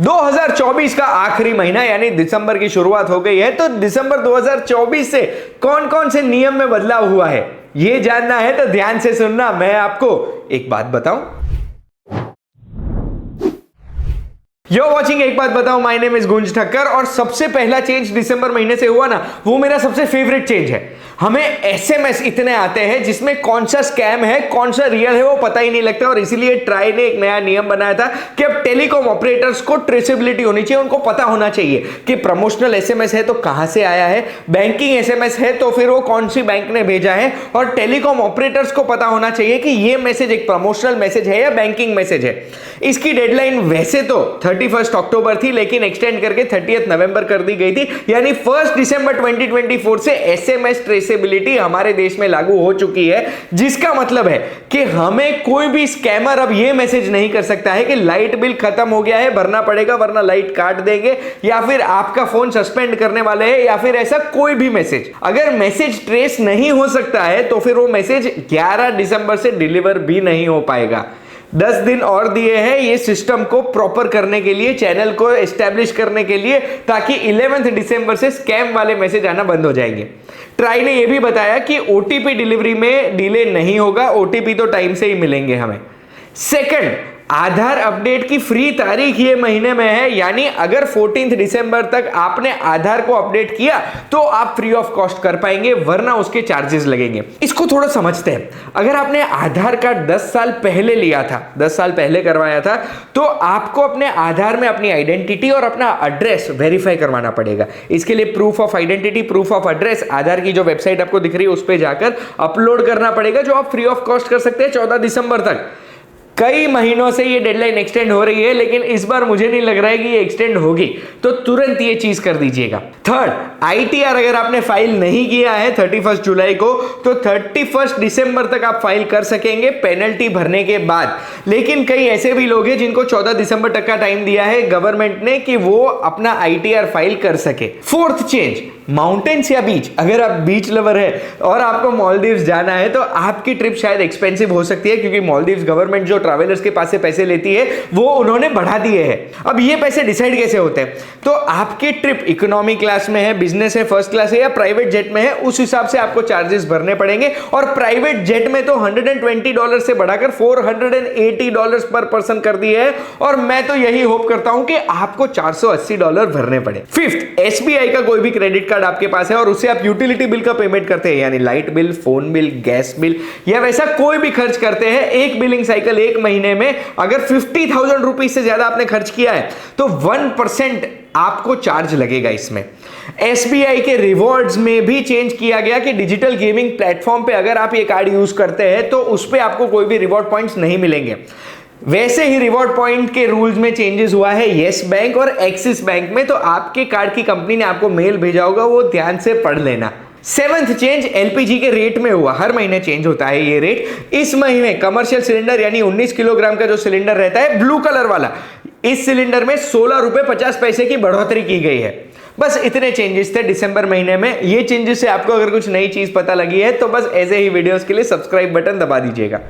2024 का आखिरी महीना यानी दिसंबर की शुरुआत हो गई है, तो दिसंबर 2024 से कौन कौन से नियम में बदलाव हुआ है ये जानना है तो ध्यान से सुनना। मैं आपको एक बात बताऊं, यो वॉचिंग एक बात बताऊं, माय नेम इज गुंज ठक्कर। और सबसे पहला चेंज दिसंबर महीने से हुआ ना, वो मेरा सबसे फेवरेट चेंज है। हमें एसएमएस इतने आते हैं जिसमें कौन सा स्कैम है कौन सा रियल है वो पता ही नहीं लगता, और इसीलिए ट्राई ने एक नया नियम बनाया था कि अब टेलीकॉम ऑपरेटर्स को ट्रेसेबिलिटी होनी चाहिए। उनको पता होना चाहिए कि प्रमोशनल एसएमएस है तो कहां से आया है, बैंकिंग एसएमएस है तो फिर वो कौन सी बैंक ने भेजा है, और टेलीकॉम ऑपरेटर्स को पता होना चाहिए कि ये मैसेज एक प्रमोशनल मैसेज है या बैंकिंग मैसेज है। इसकी डेडलाइन वैसे तो 31 अक्टूबर थी, लेकिन एक्सटेंड करके 30 नवंबर कर दी गई थी, यानी 1 दिसंबर 2024 से एसएमएस ट्रेसेबिलिटी हमारे देश में लागू हो चुकी है। जिसका मतलब है कि हमें कोई भी स्कैमर अब यह मैसेज नहीं कर सकता है कि लाइट बिल खत्म हो गया है, भरना पड़ेगा वरना लाइट काट देंगे, या फिर आपका फोन सस्पेंड करने वाले हैं, या फिर ऐसा कोई भी मैसेज। अगर मैसेज ट्रेस नहीं हो सकता है तो फिर वो मैसेज 11 दिसंबर से डिलीवर भी नहीं हो पाएगा। 10 दिन और दिए हैं ये सिस्टम को प्रॉपर करने के लिए, चैनल को एस्टैब्लिश करने के लिए, ताकि 11 दिसंबर से स्कैम वाले मैसेज आना बंद हो जाएंगे। ट्राई ने यह भी बताया कि ओटीपी डिलीवरी में डिले नहीं होगा, ओटीपी तो टाइम से ही मिलेंगे हमें। सेकंड, आधार अपडेट की फ्री तारीख ये महीने में है, यानी अगर 14 दिसंबर तक आपने आधार को अपडेट किया तो आप फ्री ऑफ कॉस्ट कर पाएंगे, वरना उसके चार्जेस लगेंगे। इसको थोड़ा समझते हैं। अगर आपने आधार कार्ड 10 साल पहले लिया था, 10 साल पहले करवाया था, तो आपको अपने आधार में अपनी आइडेंटिटी और अपना एड्रेस वेरीफाई करवाना पड़ेगा। इसके लिए proof of identity, proof of address Aadhaar की जो वेबसाइट आपको दिख रही है उस पर जाकर अपलोड करना पड़ेगा, जो आप फ्री ऑफ कॉस्ट कर सकते हैं 14 दिसंबर तक। कई महीनों से ये डेडलाइन एक्सटेंड हो रही है, लेकिन इस बार मुझे नहीं लग रहा है कि ये एक्सटेंड होगी, तो तुरंत ये चीज कर दीजिएगा। थर्ड, आईटीआर अगर आपने फाइल नहीं किया है 31 जुलाई को, तो 31 दिसंबर तक आप फाइल कर सकेंगे पेनल्टी भरने के बाद। लेकिन कई ऐसे भी लोग हैं जिनको 14 दिसंबर तक का टाइम दिया है गवर्नमेंट ने कि वो अपना आईटीआर फाइल कर सके। फोर्थ चेंज, माउंटेन्स या बीच। अगर आप बीच लवर है और आपको मालदीव्स जाना है तो आपकी ट्रिप शायद एक्सपेंसिव हो सकती है, क्योंकि मालदीव्स गवर्नमेंट जो ट्रैवलर्स के पास से पैसे लेती है वो उन्होंने बढ़ा दिए हैं। अब ये पैसे डिसाइड कैसे होते हैं, तो आपकी ट्रिप इकोनॉमी क्लास में है, बिजनेस है, फर्स्ट क्लास है या प्राइवेट जेट में है, उस हिसाब से आपको चार्जेस भरने पड़ेंगे। और प्राइवेट जेट में तो $120 से बढ़ाकर $480 पर पर्सन कर दिए है, और मैं तो यही होप करता हूं कि आपको $480 भरने पड़े। फिफ्थ, एसबीआई का कोई भी क्रेडिट कार्ड आपके पास है और उससे आप यूटिलिटी बिल का पेमेंट करते हैं, यानी light bill, phone bill, gas bill या वैसा कोई भी खर्च करते हैं, एक बिलिंग साइकिल एक महीने में अगर 50,000 रुपीज से ज्यादा आपने खर्च किया है तो 1% आपको चार्ज लगेगा इसमें। एसबीआई के रिवॉर्ड्स में भी चेंज किया गया कि डिजिटल गेमिंग प्लेटफॉर्म पे अगर आप ये कार्ड यूज करते हैं तो उस पे आपको कोई भी रिवॉर्ड पॉइंट्स नहीं मिलेंगे। वैसे ही रिवॉर्ड पॉइंट के रूल्स में चेंजेस हुआ है येस बैंक और एक्सिस बैंक में, तो आपके कार्ड की कंपनी ने आपको मेल भेजा होगा, वो ध्यान से पढ़ लेना। सेवंथ चेंज एलपीजी के रेट में हुआ। हर महीने चेंज होता है ये रेट। इस महीने कमर्शियल सिलेंडर यानी 19 किलोग्राम का जो सिलेंडर रहता है ब्लू कलर वाला, इस सिलेंडर में 16 रुपए 50 पैसे की बढ़ोतरी की गई है। बस इतने चेंजेस थे दिसंबर महीने में। ये चेंजेस से आपको अगर कुछ नई चीज पता लगी है तो बस ऐसे ही वीडियोस के लिए सब्सक्राइब बटन दबा दीजिएगा।